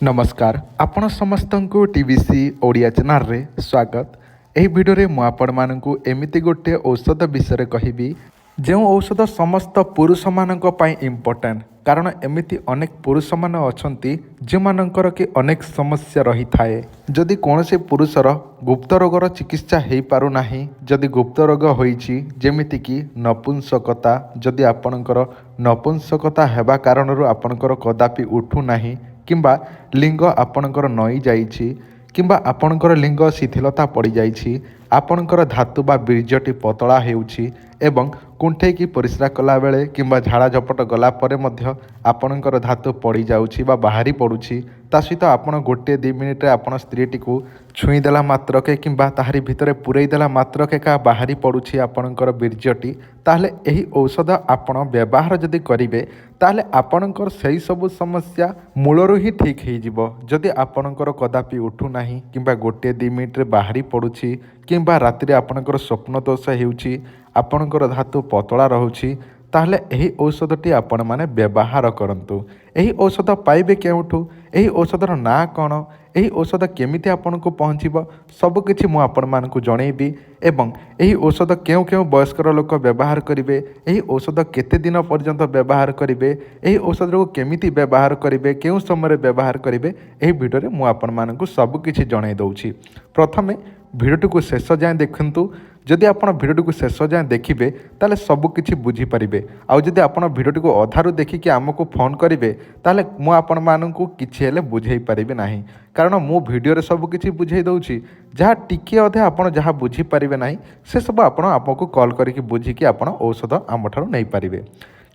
नमस्कार आपण समस्त को टीवीसी ओडिया चैनल रे स्वागत। एही वीडियो रे मु आपण मानकु एमिति गोटे औषध विषय कहिबी जो औषध समस्त पुरुष मानक पई इम्पोर्टेंट। कारण एमिति अनेक पुरुष मान अछंती जे मानकर कि अनेक समस्या रही थाए। जदि कौनसी पुरुषर गुप्त रोगर चिकित्सा हो पारु नाही, जदि गुप्त रोग होईछि जेमिति कि नपुंसकता, जदि आपणकर नपुंसकता हेबा कारणरू आपणकर कदापि उठू नाही, किंबा लिंग आपणकर नई जाइछि, किंबा आपणकर लिंग शिथिलता पड़ी जाइछि, आपणकर धातु बा बीर्जटी पतला हेउछि एवं कुंठेकी परिस्रा कला बेले किंबा झाड़ा झपट गला परे मध्य आपणकर धातु पड़ी जाउछि बा बाहरी पड़ुछि, ता सहित आपण गोटे 2 मिनिट आपण स्त्रीटी को छुई देला मात्रके किंबा ताहारी भितरे पुरई देला मात्रके का बाहरी पड़ुछि आपणकर बीर्जटी, ताहले एही औषध आपण व्यवहार जदि करिवे ताहले आपणकर सही सब समस्या मूलरू ही ठीक हो जिवो। जदि आपणकर कदापि उठू नाही किंबा गोटे 2 मिनिट रे बाहरी पड़ुछि, किंबा राति आपणकर स्वप्न दोष हेउछि, आपणकर धातु पतला रहुछि, ताहले एही औषधटी आपण माने व्यवहार करंतु। एही औषध पाइबे केउठु, एही औषधर ना कौन, एही औषध केमिति आपनको पहुँचब, सबकिछि मु आपण मानकु जणैबी। एवं एही औषध केउ केउ वयस्कर लोक व्यवहार करिवे, एही औषध केते दिन पर्यंत व्यवहार करिवे, एही औषध को केमिति व्यवहार करिवे, केउ समय व्यवहार करिवे, एही भिडियो रे मु आपण मानकु सबकिछि जणै दउछि। प्रथमे भिडियोटी को शेष जाए देखंतु। जदि आपण भिडियोटी को शेष जाए देखिबे ताले सबकिछि बुझी परिबे। आउ जदि आपण भिडियोटी को अधारू देखिकि आमको फोन करिवे ताले मु आपण मानकु किछि हेले बुझेई परिबे नाही, कारण मु भिडियो रे सबकिछि बुझेई दउछि। जहाँ टिके अधे आपण जहाँ बुझी परिबे नाही से सब आपण आपको कॉल करिकि बुझिकि आपण औषध आमठारु नै परिबे।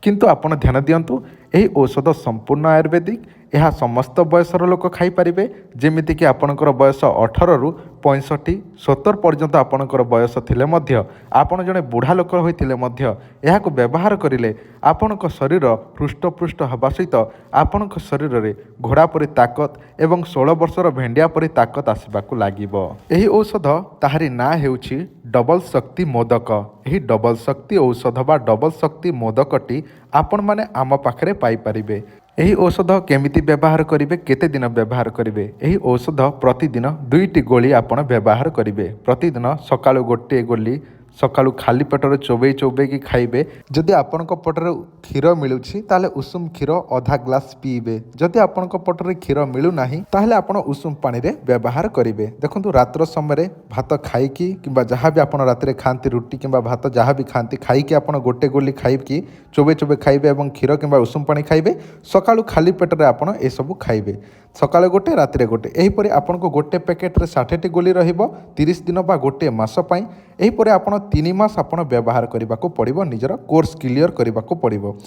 किंतु आपण ध्यान दियंतु, एही औषध संपूर्ण आयुर्वेदिक, यह समस्त बयसर लोक खाई पारिबे। जेमिति कि आपणकर बयस 18 रु 65 70 पर्यंत आपणकर बयस थिले मध्य, आपण जणे बुढ़ा लोक होइथिले मध्य एहाको व्यवहार करिले आपणक शरीर हृष्टपुष्ट हवा सहित आपणक शरीर रे घोड़ा परि ताकत एवं 16 वर्षर भेंडिया परि ताकत आसिबाकु लागिबो। एही औषध ताहारी ना हेउछि डबल शक्ति मोदक। एही डबल शक्ति औषध बा डबल शक्ति मोदकटी आपण माने आम पाखरे पाई परिबे। एही औषध केमिति व्यवहार करिवे, केते दिन व्यवहार करिवे। एही औषध प्रतिदिन 2टी गोली आपण व्यवहार करिवे। प्रतिदिन सकाळु गोटे गोली सकाळु खाली पेटर चोबई चोबई कि खाइबे। जदि आपणक पटरे क्षीर मिलुछि ताले उषुम क्षीर आधा ग्लास पीबे। जदि आपणक पटरे क्षीर मिलु नाही ताले आपण उषुम पानी रे व्यवहार करिवे। देखंतु रात्र समय भात खाइकी किंबा जहाँ भी आपण राति खाती रुटी किंबा भात जहाँ भी खाती खाइकी आपण गोटे गोली खाइकी चोबे चोबे खाइबे एवं क्षीर किंबा उषुम पानी खाइबे। सकाळु खाली पेटरे आपण ए सब खाइबे। सकाळे गोटे राति गोटे। एहीपरि आपनको गोटे पैकेट रे 60टी गोली रहिबो 30 दिन बा गोटे मास पई। एहीपरि आपण 3 मास आपण व्यवहार करबाको पड़िबो, निजर कोर्स क्लियर करबाको पड़िबो।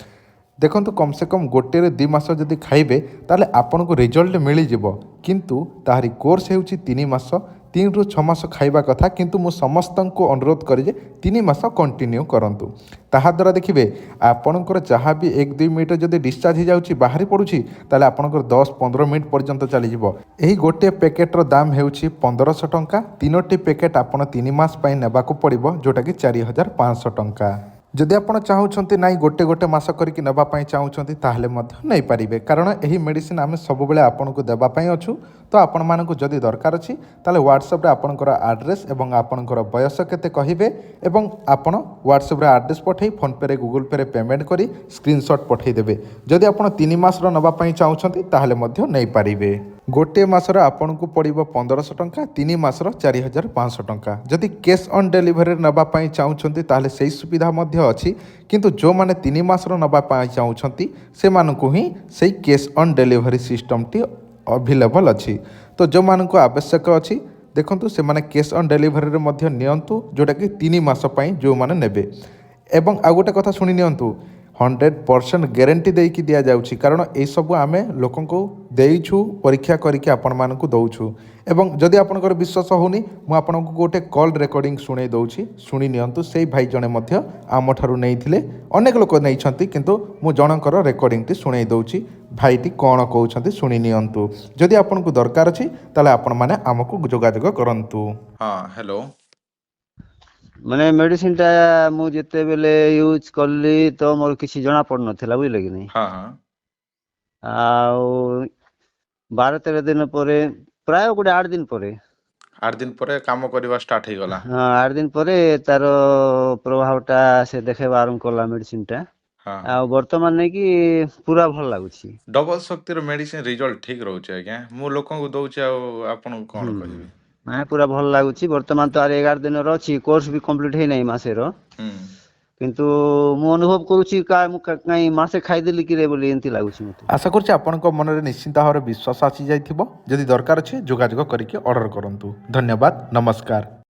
देखंतु कम से कम गोटे रे 2 मास जदि खाइबे ताले आपनको रिजल्ट मिली जिवो। किंतु ताहारी कोर्स हेउची 3 मास। 3 रु 6 मास खाइबा कथा, किंतु मु समस्तन को अनुरोध करी जे 3 मास कंटिन्यू करंतु। ताहा द्वारा देखिबे आपणकर जहाँ भी 1-2 मिनिट जदि डिस्चार्ज हो जाउची बाहरी पड़ुची ताले आपणकर 10-15 मिनिट पर्यंत चली जिवो। एही गोटे पैकेटर दाम हेउची 1500 टंका। 3टी पैकेट आपण 3 मास पई नेबाको पड़िबो, जोटा कि 4500 टंका। जदि आपण चाहूछंती नाई गोटे गोटे मास करिकि नेबा पई चाहूछंती ताहले मध्य नै पारिबे, कारण एही मेडिसिन आमे सब बेले आपनको देबा पई अछु। तो आपण मानकु जदि दरकार अछि ताले व्हाट्सएप रे आपणकर एड्रेस एवं आपणकर बयस केते कहिबे एवं आपण व्हाट्सएप रे एड्रेस पठै फोन पे रे गूगल पे रे पेमेंट करी स्क्रीनशॉट पठै देबे। जदि आपण 3 मास रो नबा पई चाहूछंती ताहले मध्य नै पारिबे। गोटे मास रो आपनको पड़िबो 1500 टंका, 3 मास रो 4500 टंका। जदि कैश ऑन डिलीवरी नबा पई चाहूछंती ताहले सेही सुविधा मध्य अछि, किंतु जो माने 3 मास रो नबा पई चाहूछंती से मानकु ही सेही cash on delivery system T available अच्छी। तो जो मानक आवश्यक अच्छी देखंतु से माने कैश ऑन डिलीवरी रे मध्य नियंतु, जोटा कि 3 मास पई जो माने नेबे। एवं आ गोटे कथा सुनि नियंतु, 100% गारंटी देकी दिया जाउछि, कारण ए सब आमे लोकन को देइछु परीक्षा करिके आपण मानकु दउछु। एवं जदि आपनकर विश्वास होनी मु आपनको गोटे कॉल रेकॉर्डिंग सुनै दउछि, सुनि नियंतु। सेही भाई जणे मध्य आमठारु नैथिले, अनेक लोक नैछंती, किंतु मु जनकर रेकॉर्डिंग टी सुनै दउछि। भाईटी कोन कहउछंती सुनि नियंतु। जदि आपनको दरकार अछि ताले आपण माने आमको जोगाजोग करंतु। हां हेलो। माने मेडिसिन टा मु जेते बेले यूज करली तो मोर किसी जना पड़ नथिला, बुझले कि नहीं। हां हां। आ 12-13 ଦିନ ପରେ, ପ୍ରାୟ ଗୋଟେ 8 ଦିନ ପରେ, 8 ଦିନ ପରେ କାମ କରିବା ଷ୍ଟାର୍ଟ ହେଇଗଲା। ହଁ 8 ଦିନ ପରେ ତାର ପ୍ରଭାବଟା ସେ ଦେଖେଇବା ଆରମ୍ଭ କଲା ମେଡିସିନଟା। ହଁ ଆଉ ବର୍ତ୍ତମାନ ନେଇକି ପୁରା ଭଲ ଲାଗୁଛି। ଡବଲ ଶକ୍ତିର ମେଡିସିନ ରିଜଲ୍ଟ ଠିକ ରହୁଛି ଆଜ୍ଞା। ମୁଁ ଲୋକଙ୍କୁ ଦଉଛି, ଆଉ ଆପଣଙ୍କୁ କଣ ହୁଁ କହିବି? ନାଇଁ ପୁରା ଭଲ ଲାଗୁଛି। ବର୍ତ୍ତମାନ ତ ଆର 11 ଦିନର ଅଛି, କୋର୍ସ ବି କମ୍ପ୍ଲିଟ ହେଇନାହିଁ ମାସେର। ହୁଁ। କିନ୍ତୁ ମୁଁ ଅନୁଭବ କରୁଛି ମୁଁ କାଇଁ ମାସେ ଖାଇଦେଲି କିରେ ବୋଲି ଏମିତି ଲାଗୁଛି ମତେ। ଆଶା କରୁଛି ଆପଣଙ୍କ ମନରେ ନିଶ୍ଚିନ୍ତ ଭାବରେ ବିଶ୍ୱାସ ଆସିଯାଇଥିବ। ଯଦି ଦରକାର ଅଛି ଯୋଗାଯୋଗ କରିକି ଅର୍ଡ଼ର କରନ୍ତୁ। ଧନ୍ୟବାଦ, ନମସ୍କାର।